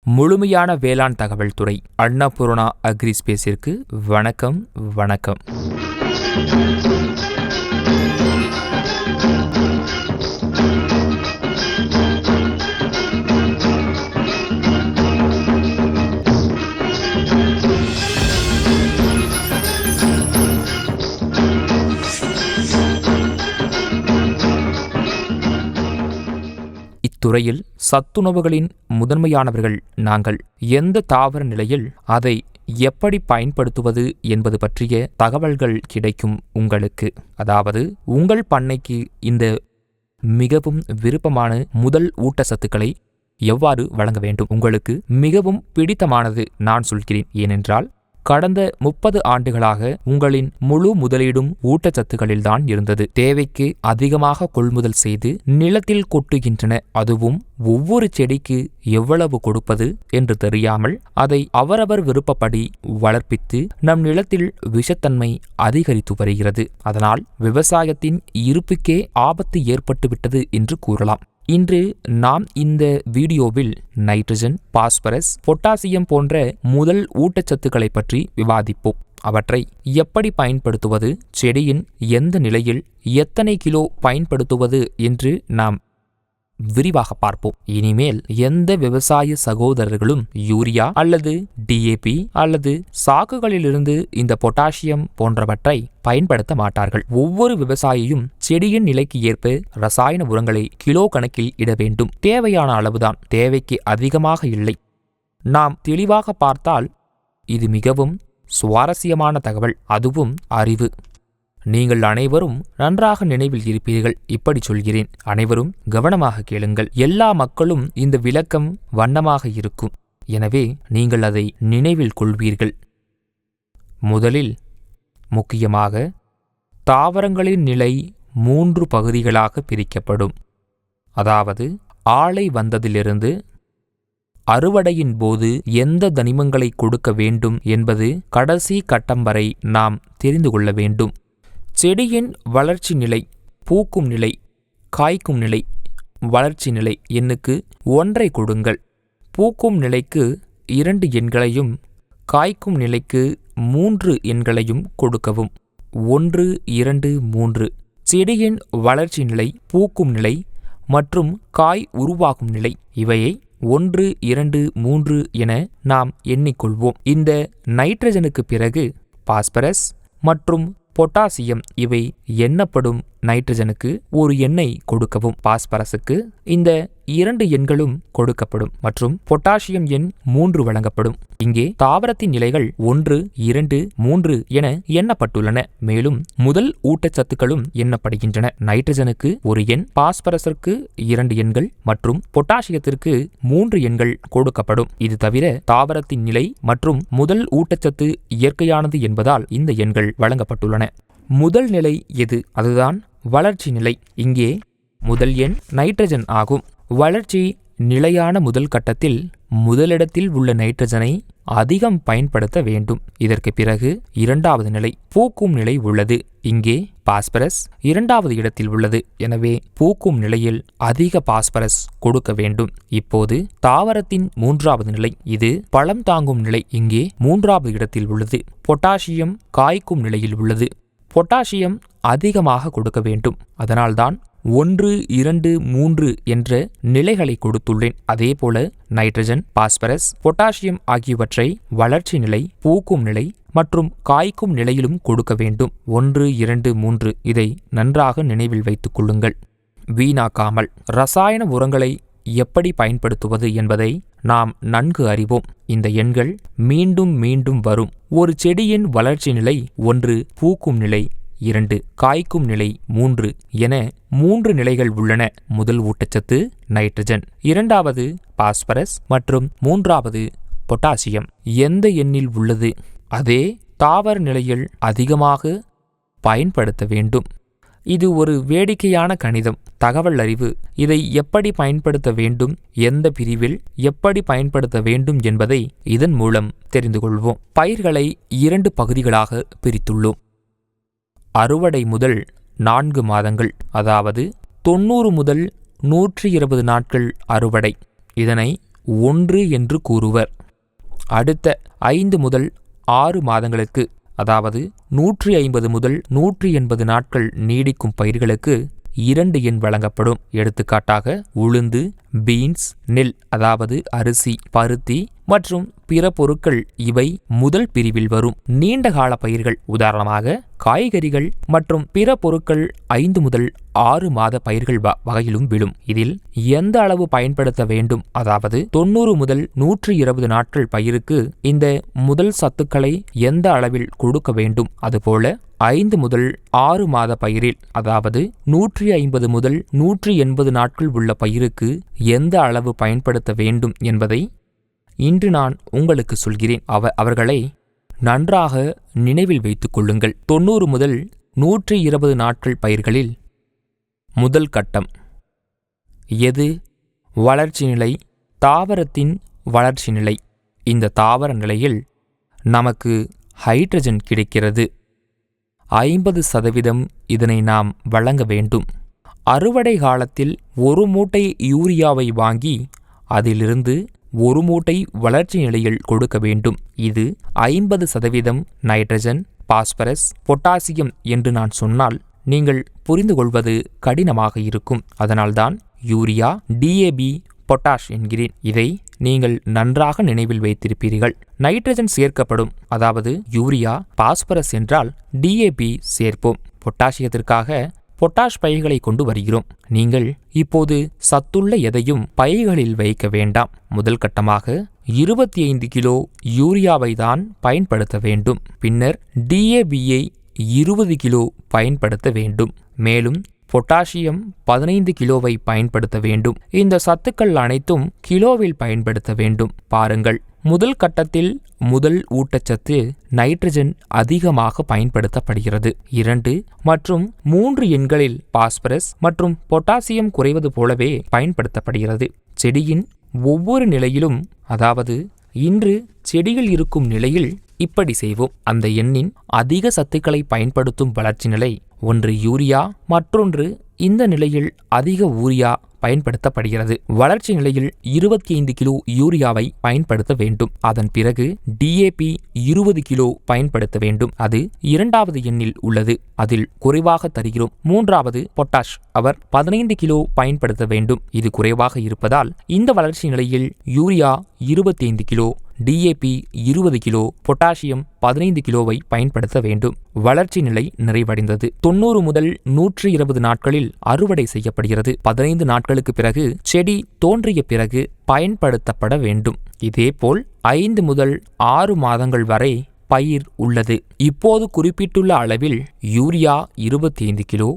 முழுமையான வேளாண் தகவல் துறை அன்னபூர்ணா அக்ரி ஸ்பேஸிற்கு வணக்கம். இத்துறையில் சத்துணவுகளின் முதன்மையானவர்கள் நாங்கள். எந்த தாவர நிலையில் அதை எப்படி பயன்படுத்துவது என்பது பற்றிய தகவல்கள் கிடைக்கும் உங்களுக்கு. அதாவது உங்கள் பண்ணைக்கு இந்த மிகவும் விருப்பமான முதல் ஊட்டச்சத்துக்களை எவ்வாறு வழங்க வேண்டும். உங்களுக்கு மிகவும் பிடித்தமானது நான் சொல்கிறேன். ஏனென்றால் கடந்த 30 ஆண்டுகளாக உங்களின் முழு முதலீடும் ஊட்டச்சத்துக்களில்தான் இருந்தது. தேவைக்கு அதிகமாக கொள்முதல் செய்து நிலத்தில் கொட்டுகின்றன. அதுவும் ஒவ்வொரு செடிக்கு எவ்வளவு கொடுப்பது என்று தெரியாமல் அதை அவரவர் விருப்பப்படி வளர்ப்பித்து நம் நிலத்தில் விஷத்தன்மை அதிகரித்து வருகிறது. அதனால் விவசாயத்தின் இருப்புக்கே ஆபத்து ஏற்பட்டுவிட்டது என்று கூறலாம். இன்று நாம் இந்த வீடியோவில் நைட்ரஜன், பாஸ்பரஸ், பொட்டாசியம் போன்ற முதல் ஊட்டச்சத்துக்களை பற்றி விவாதிப்போம். அவற்றை எப்படி பயன்படுத்துவது, செடியின் எந்த நிலையில் எத்தனை கிலோ பயன்படுத்துவது என்று நாம் விரிவாக பார்ப்போம். இனிமேல் எந்த விவசாய சகோதரர்களும் யூரியா அல்லது DAP அல்லது சாக்குகளிலிருந்து இந்த பொட்டாசியம் போன்றவற்றை பயன்படுத்த மாட்டார்கள். ஒவ்வொரு விவசாயியும் செடியின் நிலைக்கு ஏற்ப ரசாயன உரங்களை கிலோ கணக்கில் இட வேண்டும். தேவையான அளவுதான், தேவைக்கு அதிகமாக இல்லை. நாம் தெளிவாக பார்த்தால் இது மிகவும் சுவாரஸ்யமான தகவல், அதுவும் அறிவு. நீங்கள் அனைவரும் நன்றாக நினைவில் இருப்பீர்கள். இப்படி சொல்கிறேன், அனைவரும் கவனமாக கேளுங்கள். எல்லா மக்களும் இந்த விளக்கம் வண்ணமாக இருக்கும். எனவே நீங்கள் அதை நினைவில் கொள்வீர்கள். முதலில் முக்கியமாக தாவரங்களின் நிலை 3 பகுதிகளாக பிரிக்கப்படும். அதாவது ஆலை வந்ததிலிருந்து அறுவடையின் போது எந்த தனிமங்களை கொடுக்க வேண்டும் என்பது கடைசி கட்டம் வரை நாம் தெரிந்து கொள்ள வேண்டும். செடியின் வளர்ச்சி நிலை, பூக்கும் நிலை, காய்க்கும் நிலை. வளர்ச்சி நிலை எண்ணுக்கு 1 கொடுங்கள். பூக்கும் நிலைக்கு 2 எண்களையும் காய்க்கும் நிலைக்கு 3 எண்களையும் கொடுக்கவும். 1, 2, 3. செடியின் வளர்ச்சி நிலை, பூக்கும் நிலை மற்றும் காய் உருவாகும் நிலை, இவையை 1, 2, 3 என நாம் எண்ணிக்கொள்வோம். இந்த நைட்ரஜனுக்கு பிறகு பாஸ்பரஸ் மற்றும் பொட்டாசியம் இவை எண்ணப்படும். நைட்ரஜனுக்கு 1 எண்ணை கொடுக்கவும். பாஸ்பரஸுக்கு இந்த 2 எண்களும் கொடுக்கப்படும் மற்றும் பொட்டாசியம் எண் 3 வழங்கப்படும். இங்கே தாவரத்தின் நிலைகள் 1, 2, 3 என எண்ணப்பட்டுள்ளன. மேலும் முதல் ஊட்டச்சத்துக்களும் எண்ணப்படுகின்றன. நைட்ரஜனுக்கு 1 எண், பாஸ்பரஸிற்கு 2 எண்கள் மற்றும் பொட்டாசியத்திற்கு 3 எண்கள் கொடுக்கப்படும். இது தவிர தாவரத்தின் நிலை மற்றும் முதல் ஊட்டச்சத்து இயற்கையானது என்பதால் இந்த எண்கள் வழங்கப்பட்டுள்ளன. முதல் நிலை எது? அதுதான் வளர்ச்சி நிலை. இங்கே முதல் எண் நைட்ரஜன் ஆகும். வளர்ச்சி நிலையான முதல் கட்டத்தில் முதலிடத்தில் உள்ள நைட்ரஜனை அதிகம் பயன்படுத்த வேண்டும். இதற்கு பிறகு 2வது நிலை பூக்கும் நிலை உள்ளது. இங்கே பாஸ்பரஸ் 2வது இடத்தில் உள்ளது. எனவே பூக்கும் நிலையில் அதிக பாஸ்பரஸ் கொடுக்க வேண்டும். இப்போது தாவரத்தின் 3வது நிலை, இது பழம் தாங்கும் நிலை. இங்கே 3வது இடத்தில் உள்ளது. பொட்டாசியம் காய்க்கும் நிலையில் உள்ளது. பொட்டாசியம் அதிகமாக கொடுக்க வேண்டும். அதனால்தான் 1, 2, 3 என்ற நிலைகளை கொடுத்துள்ளேன். அதேபோல நைட்ரஜன், பாஸ்பரஸ், பொட்டாசியம் ஆகியவற்றை வளர்ச்சி நிலை, பூக்கும் நிலை மற்றும் காய்க்கும் நிலையிலும் கொடுக்க வேண்டும். 1, 2, 3 இதை நன்றாக நினைவில் வைத்துக் கொள்ளுங்கள். வீணாக்காமல் ரசாயன உரங்களை எப்படி பயன்படுத்துவது என்பதை நாம் நன்கு அறிவோம். இந்த எண்கள் மீண்டும் மீண்டும் வரும். ஒரு செடியின் வளர்ச்சி நிலை 1, பூக்கும் நிலை 2, காய்க்கும் நிலை 3 என 3 நிலைகள் உள்ளன. முதல் ஊட்டச்சத்து நைட்ரஜன், 2வது பாஸ்பரஸ் மற்றும் 3வது பொட்டாசியம். எந்த எண்ணில் உள்ளது அதே தாவர நிலையில் அதிகமாக பயன்படுத்த வேண்டும். இது ஒரு வேடிக்கையான கணிதம், தகவல் அறிவு. இதை எப்படி பயன்படுத்த வேண்டும், எந்த பிரிவில் எப்படி பயன்படுத்த வேண்டும் என்பதை இதன் மூலம் தெரிந்து கொள்வோம். பயிர்களை 2 பகுதிகளாக பிரித்துள்ளோம். அறுவடை முதல் 4 மாதங்கள், அதாவது 90 முதல் 120 நாட்கள் அறுவடை. இதனை 1 என்று கூறுவர். அடுத்த 5 முதல் 6 மாதங்களுக்கு, அதாவது 150 முதல் 180 நாட்கள் நீடிக்கும் பயிர்களுக்கு 2 எண் வழங்கப்படும். எடுத்துக்காட்டாக உளுந்து, பீன்ஸ், நெல் அதாவது அரிசி, பருத்தி மற்றும் பிற பொருட்கள் இவை முதல் பிரிவில் வரும். நீண்டகால பயிர்கள் உதாரணமாக காய்கறிகள் மற்றும் பிற பொருட்கள் 5 முதல் 6 மாத பயிர்கள் வகையிலும் விழும். இதில் எந்த அளவு பயன்படுத்த வேண்டும், அதாவது 90 முதல் 120 நாட்கள் பயிருக்கு இந்த முதல் சத்துக்களை எந்த அளவில் கொடுக்க வேண்டும், அதுபோல 5 முதல் 6 மாத பயிரில், அதாவது 150 முதல் 180 நாட்கள் உள்ள பயிருக்கு எந்த அளவு பயன்படுத்த வேண்டும் என்பதை இன்று நான் உங்களுக்கு சொல்கிறேன். அவர்களை நன்றாக நினைவில் வைத்துக் கொள்ளுங்கள். 90 முதல் 120 நாட்கள் பயிர்களில் முதல் கட்டம் எது? வளர்ச்சி நிலை, தாவரத்தின் வளர்ச்சி நிலை. இந்த தாவர நிலையில் நமக்கு ஹைட்ரஜன் கிடைக்கிறது. 50% இதனை நாம் வழங்க வேண்டும். அறுவடை காலத்தில் 1 மூட்டை யூரியாவை வாங்கி அதிலிருந்து 1 மூட்டை வளர்ச்சி நிலையில் கொடுக்க வேண்டும். இது 50% நைட்ரஜன், பாஸ்பரஸ், பொட்டாசியம் என்று நான் சொன்னால் நீங்கள் புரிந்து கொள்வது கடினமாக இருக்கும். அதனால்தான் யூரியா, டிஏபி, பொட்டாஷ் என்கிறேன். இதை நீங்கள் நன்றாக நினைவில் வைத்திருப்பீர்கள். நைட்ரஜன் சேர்க்கப்படும், அதாவது யூரியா, பாஸ்பரஸ் என்றால் டிஏபி சேர்ப்போம். பொட்டாசியத்திற்காக பொட்டாஷ் பைகளை கொண்டு வருகிறோம். நீங்கள் இப்போது சத்துள்ள எதையும் பைகளில் வைக்க வேண்டாம். முதல் கட்டமாக 25 கிலோ யூரியாவை தான் பயன்படுத்த வேண்டும். பின்னர் டிஏபியை 20 கிலோ பயன்படுத்த வேண்டும். மேலும் பொட்டாசியம் 15 கிலோவை பயன்படுத்த வேண்டும். இந்த சத்துக்கள் அனைத்தும் கிலோவில் பயன்படுத்த வேண்டும். பாருங்கள், முதல் கட்டத்தில் முதல் ஊட்டச்சத்து நைட்ரஜன் அதிகமாக பயன்படுத்தப்படுகிறது. 2 மற்றும் 3 எண்களில் பாஸ்பரஸ் மற்றும் பொட்டாசியம் குறைவது போலவே பயன்படுத்தப்படுகிறது. செடியின் ஒவ்வொரு நிலையிலும், அதாவது இன்று செடிகள் இருக்கும் நிலையில் இப்படி செய்வோம். அந்த எண்ணின் அதிக சத்துக்களை பயன்படுத்தும் வளர்ச்சி நிலை ஒன்று யூரியா, மற்றொன்று இந்த நிலையில் அதிக ஊரியா பயன்படுத்தப்படுகிறது. வளர்ச்சி நிலையில் 25 கிலோ யூரியாவை பயன்படுத்த வேண்டும். அதன் பிறகு டிஏபி 20 கிலோ பயன்படுத்த வேண்டும். அது 2வது எண்ணில் உள்ளது, அதில் குறைவாக தருகிறோம். 3வது பொட்டாஷ், அவர் 15 கிலோ பயன்படுத்த வேண்டும். இது குறைவாக இருப்பதால் இந்த வளர்ச்சி நிலையில் urea 25 kilo, DAP 20 kilo, potassium 15 கிலோவை பயன்படுத்த வேண்டும். வளர்ச்சி நிலை நிறைவடைந்தது. 90 முதல் 120 நாட்களில் அறுவடை செய்யப்படுகிறது. 15 நாட்களுக்கு பிறகு செடி தோன்றிய பிறகு பயன்படுத்தப்பட வேண்டும். இதேபோல் 5 முதல் 6 மாதங்கள் வரை பயிர் உள்ளது. இப்போது குறிப்பிட்டுள்ள அளவில் urea 25 kilo,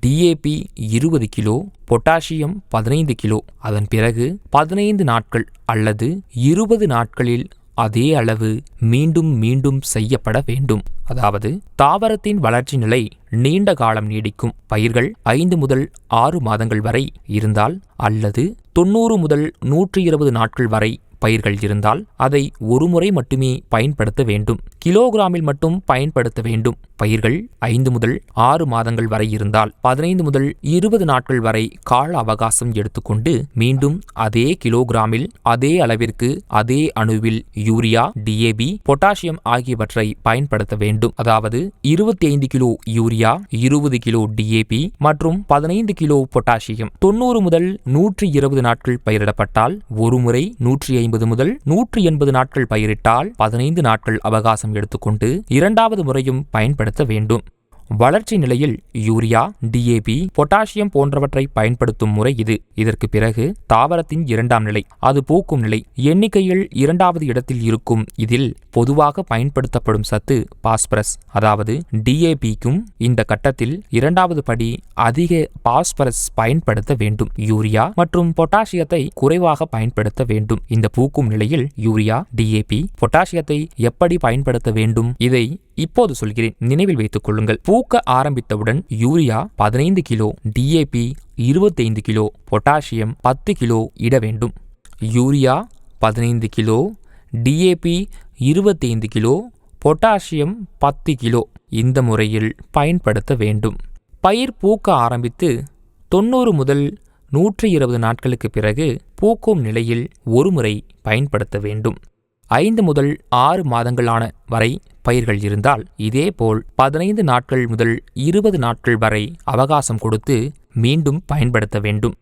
DAP 20 kilo, potassium 15 kilo. அதன் பிறகு 15 நாட்கள் அல்லது 20 நாட்களில் அதே அளவு மீண்டும் மீண்டும் செய்யப்பட வேண்டும். அதாவது தாவரத்தின் வளர்ச்சி நிலை நீண்ட காலம் நீடிக்கும். பயிர்கள் 5 முதல் 6 மாதங்கள் வரை இருந்தால் அல்லது 90 முதல் 120 நாட்கள் வரை பயிர்கள் இருந்தால் அதை ஒரு முறை மட்டுமே பயன்படுத்த வேண்டும். கிலோகிராமில் மட்டும் பயன்படுத்த வேண்டும். பயிர்கள் 5 முதல் 6 மாதங்கள் வரை இருந்தால் 15 முதல் 20 நாட்கள் வரை கால அவகாசம் எடுத்துக்கொண்டு மீண்டும் அதே கிலோகிராமில் அதே அளவிற்கு அதே அணுவில் யூரியா, டிஏபி, பொட்டாசியம் ஆகியவற்றை பயன்படுத்த வேண்டும். அதாவது 25 கிலோ யூரியா, 20 கிலோ டிஏபி மற்றும் 15 கிலோ பொட்டாசியம். 90 முதல் 120 நாட்கள் பயிரிடப்பட்டால் ஒரு முறை, 150 முதல் 180 நாட்கள் பயிரிட்டால் 15 நாட்கள் அவகாசம் எடுத்துக்கொண்டு 2வது முறையும் பயன்படுத்த வேண்டும். வளர்ச்சி நிலையில் யூரியா, டிஏபி, பொட்டாசியம் போன்றவற்றை பயன்படுத்தும் முறை இது. இதற்கு பிறகு தாவரத்தின் 2ஆம் நிலை, அது பூக்கும் நிலை. எண்ணிக்கையில் 2வது இடத்தில் இருக்கும். இதில் பொதுவாக பயன்படுத்தப்படும் சத்து பாஸ்பரஸ், அதாவது டிஏபிக்கும் இந்த கட்டத்தில் 2வது படி அதிக பாஸ்பரஸ் பயன்படுத்த வேண்டும். யூரியா மற்றும் பொட்டாசியத்தை குறைவாக பயன்படுத்த வேண்டும். இந்த பூக்கும் நிலையில் யூரியா, டிஏபி, பொட்டாசியத்தை எப்படி பயன்படுத்த வேண்டும் இதை இப்போது சொல்கிறேன், நினைவில் வைத்துக் கொள்ளுங்கள். பூக்க ஆரம்பித்தவுடன் urea 15 kilo, DAP 25 kilo, potassium 10 kilo இட வேண்டும். Urea 15 kilo, DAP 25 kilo, potassium 10 kilo இந்த முறையில் பயன்படுத்த வேண்டும். பயிர் பூக்க ஆரம்பித்து 90 முதல் 120 நாட்களுக்கு பிறகு பூக்கும் நிலையில் ஒருமுறை பயன்படுத்த வேண்டும். 5 முதல் 6 மாதங்களான வரை பயிர்கள் இருந்தால் இதேபோல் 15 நாட்கள் முதல் 20 நாட்கள் வரை அவகாசம் கொடுத்து மீண்டும் பயன்படுத்த வேண்டும்.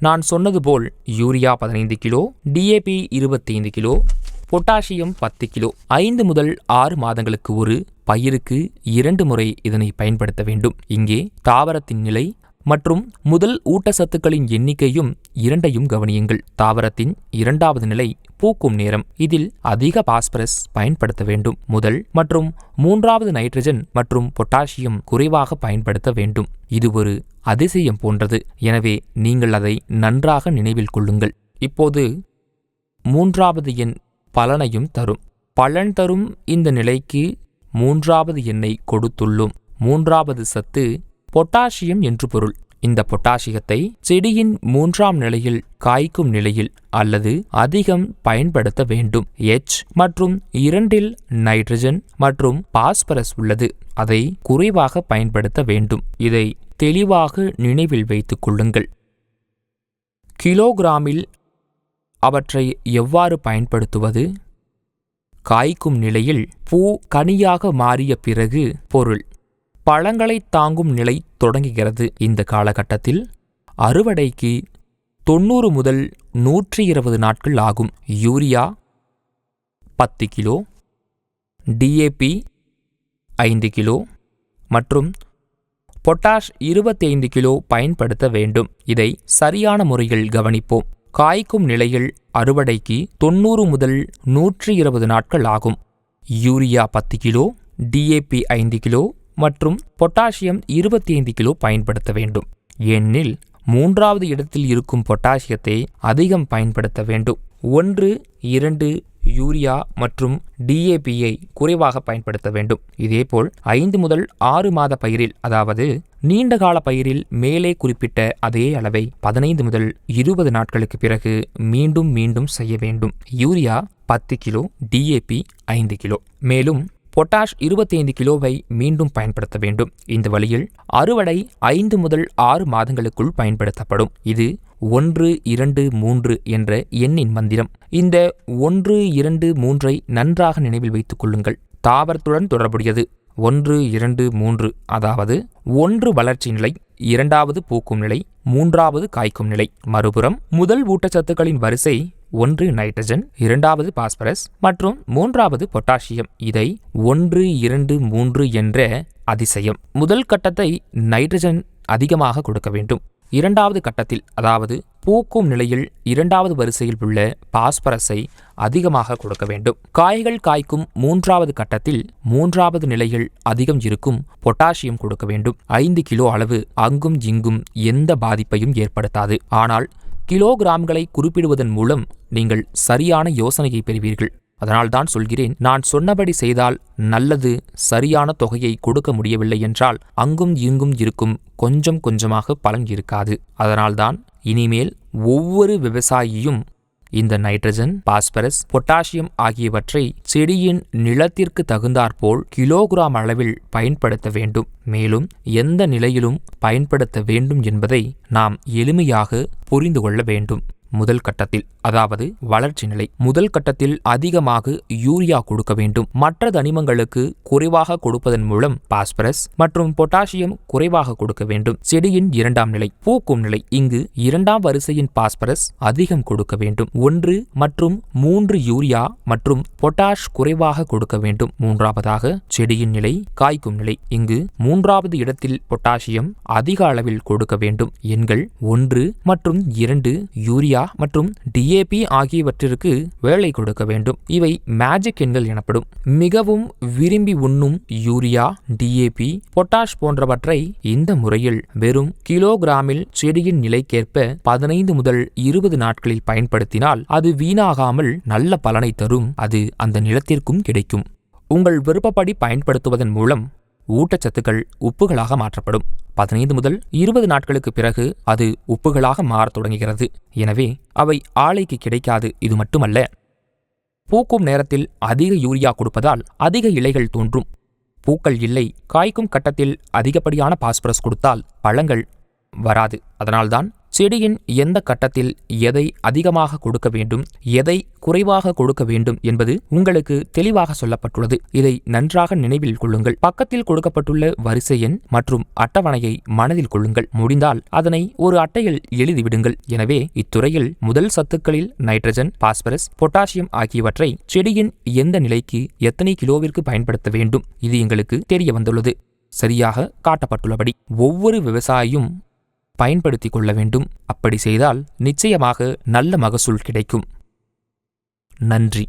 நான் சொன்னது போல் urea 15 kilo, DAP 25 kilo, potassium 10 kilo 5 முதல் 6 மாதங்களுக்கு ஒரு பயிருக்கு 2 முறை இதனை பயன்படுத்த வேண்டும். இங்கே தாவரத்தின் நிலை மற்றும் முதல் ஊட்டச்சத்துக்களின் எண்ணிக்கையும் இரண்டையும் கவனியுங்கள். தாவரத்தின் 2வது நிலை பூக்கும் நேரம். இதில் அதிக பாஸ்பரஸ் பயன்படுத்த வேண்டும். முதல் மற்றும் 3வது நைட்ரஜன் மற்றும் பொட்டாசியம் குறைவாக பயன்படுத்த வேண்டும். இது ஒரு அதிசயம் போன்றது. எனவே நீங்கள் அதை நன்றாக நினைவில் கொள்ளுங்கள். இப்போது 3வது எண் பலனையும் தரும். பலன் தரும் இந்த நிலைக்கு 3வது எண்ணை கொடுத்துள்ளோம். 3வது சத்து பொட்டாசியம் என்று பொருள். இந்த பொட்டாசியத்தை செடியின் 3ஆம் நிலையில் காய்க்கும் நிலையில் அல்லது அதிகம் பயன்படுத்த வேண்டும். H மற்றும் 2இல் நைட்ரஜன் மற்றும் பாஸ்பரஸ் உள்ளது. அதை குறைவாக பயன்படுத்த வேண்டும். இதை தெளிவாக நினைவில் வைத்துக் கொள்ளுங்கள். கிலோகிராமில் அவற்றை எவ்வாறு பயன்படுத்துவது? காய்க்கும் நிலையில் பூ கனியாக மாறிய பிறகு பொருள் பழங்களை தாங்கும் நிலை தொடங்குகிறது. இந்த காலகட்டத்தில் அறுவடைக்கு 90 முதல் 120 நாட்கள் ஆகும். யூரியா 10 கிலோ, டிஏபி 5 கிலோ மற்றும் பொட்டாஷ் 25 கிலோ பயன்படுத்த வேண்டும். இதை சரியான முறையில் கவனிப்போம். காய்க்கும் நிலையில் அறுவடைக்கு 90 முதல் 120 நாட்கள் ஆகும். யூரியா 10 கிலோ, டிஏபி 5 கிலோ மற்றும் பொட்டாசியம் 25 கிலோ பயன்படுத்த வேண்டும். ஏனெனில் 3வது இடத்தில் இருக்கும் பொட்டாசியத்தை அதிகம் பயன்படுத்த வேண்டும். 1, 2 யூரியா மற்றும் டிஏபியை குறைவாக பயன்படுத்த வேண்டும். இதேபோல் 5 முதல் 6 மாத பயிரில், அதாவது நீண்டகால பயிரில் மேலே குறிப்பிட்ட அதே அளவை 15 முதல் 20 நாட்களுக்கு பிறகு மீண்டும் செய்ய வேண்டும். யூரியா 10 கிலோ, டிஏபி 5 கிலோ மேலும் பொட்டாஷ் 25 கிலோவை மீண்டும் பயன்படுத்த வேண்டும். இந்த வழியில் அறுவடை 5 முதல் 6 மாதங்களுக்குள் பயன்படுத்தப்படும். இது 1, 2, 3 என்ற எண்ணின் மந்திரம். இந்த 1, 2, 3ஐ நன்றாக நினைவில் வைத்துக் கொள்ளுங்கள். தாவரத்துடன் தொடர்புடையது. 1, 2, 3 அதாவது 1 வளர்ச்சி நிலை, 2வது பூக்கும் நிலை, 3வது காய்க்கும் நிலை. மறுபுறம் முதல் ஊட்டச்சத்துக்களின் வரிசை 1 நைட்ரஜன், 2வது பாஸ்பரஸ் மற்றும் 3வது பொட்டாசியம். இதை 1, 2, 3 என்ற அதிசயம். முதல் கட்டத்தை நைட்ரஜன் அதிகமாக கொடுக்க வேண்டும். 2வது கட்டத்தில், அதாவது பூக்கும் நிலையில் 2வது வரிசையில் உள்ள பாஸ்பரஸை அதிகமாக கொடுக்க வேண்டும். காய்கள் காய்க்கும் 3வது கட்டத்தில் 3வது நிலையில் அதிகம் இருக்கும் பொட்டாசியம் கொடுக்க வேண்டும். 5 கிலோ அளவு அங்கும் இங்கும் எந்த பாதிப்பையும் ஏற்படுத்தாது. ஆனால் கிலோகிராம்களை குறிப்பிடுவதன் மூலம் நீங்கள் சரியான யோசனையை பெறுவீர்கள். அதனால்தான் சொல்கிறேன், நான் சொன்னபடி செய்தால் நல்லது. சரியான தொகையை கொடுக்க முடியவில்லை என்றால் அங்கும் இங்கும் இருக்கும் கொஞ்சம் கொஞ்சமாக பலன் இருக்காது. அதனால்தான் இனிமேல் ஒவ்வொரு விவசாயியும் இந்த நைட்ரஜன், பாஸ்பரஸ், பொட்டாசியம் ஆகியவற்றை செடியின் நிலத்திற்கு தகுந்தாற்போல் கிலோகிராம் அளவில் பயன்படுத்த வேண்டும். மேலும் எந்த நிலையிலும் பயன்படுத்த வேண்டும் என்பதை நாம் எளிமையாக புரிந்து கொள்ள வேண்டும். முதல் கட்டத்தில், அதாவது வளர்ச்சி நிலை, முதல் கட்டத்தில் அதிகமாக யூரியா கொடுக்க வேண்டும். மற்ற தனிமங்களுக்கு குறைவாக கொடுப்பதன் மூலம் பாஸ்பரஸ் மற்றும் பொட்டாசியம் குறைவாக கொடுக்க வேண்டும். செடியின் 2ஆம் நிலை, பூக்கும் நிலை. இங்கு 2ஆம் வரிசையின் பாஸ்பரஸ் அதிகம் கொடுக்க வேண்டும். 1 மற்றும் 3 யூரியா மற்றும் பொட்டாஷ் குறைவாக கொடுக்க வேண்டும். 3வதாக செடியின் நிலை, காய்க்கும் நிலை. இங்கு 3வது இடத்தில் பொட்டாசியம் அதிக அளவில் கொடுக்க வேண்டும். எண்கள் 1 மற்றும் 2 யூரியா மற்றும் டிஏபி ஆகியவற்றிற்கு வேலை கொடுக்க வேண்டும். இவை மேஜிக் எண்கள் எனப்படும். மிகவும் விரும்பி உண்ணும் யூரியா, டிஏபி, பொட்டாஷ் போன்றவற்றை இந்த முறையில் வெறும் கிலோகிராமில் செடியின் நிலைக்கேற்ப 15 முதல் 20 நாட்களில் பயன்படுத்தினால் அது வீணாகாமல் நல்ல பலனை தரும். அது அந்த நிலத்திற்கும் கிடைக்கும். உங்கள் விருப்பப்படி பயன்படுத்துவதன் மூலம் ஊட்டச்சத்துக்கள் உப்புகளாக மாற்றப்படும். 15 முதல் 20 நாட்களுக்கு பிறகு அது உப்புகளாக மாறத் தொடங்குகிறது. எனவே அவை ஆலைக்கு கிடைக்காது. இது மட்டுமல்ல, பூக்கும் நேரத்தில் அதிக யூரியா கொடுப்பதால் அதிக இலைகள் தோன்றும். பூக்கள் இல்லை. காய்க்கும் கட்டத்தில் அதிகப்படியான பாஸ்பரஸ் கொடுத்தால் பழங்கள் வராது. அதனால்தான் செடியின் எந்த கட்டத்தில் எதை அதிகமாக கொடுக்க வேண்டும், எதை குறைவாக கொடுக்க வேண்டும் என்பது உங்களுக்கு தெளிவாக சொல்லப்பட்டுள்ளது. இதை நன்றாக நினைவில் கொள்ளுங்கள். பக்கத்தில் கொடுக்கப்பட்டுள்ள வரிசை எண் மற்றும் அட்டவணையை மனதில் கொள்ளுங்கள். முடிந்தால் அதனை ஒரு அட்டையில் எழுதிவிடுங்கள். எனவே இத்துறையில் முதல் சத்துக்களில் நைட்ரஜன், பாஸ்பரஸ், பொட்டாசியம் ஆகியவற்றை செடியின் எந்த நிலைக்கு எத்தனை கிலோவிற்கு பயன்படுத்த வேண்டும், இது எங்களுக்கு தெரிய வந்துள்ளது. சரியாக காட்டப்பட்டுள்ளபடி ஒவ்வொரு விவசாயியும் பயன்படுத்திக் கொள்ள வேண்டும். அப்படி செய்தால் நிச்சயமாக நல்ல மகசூல் கிடைக்கும். நன்றி.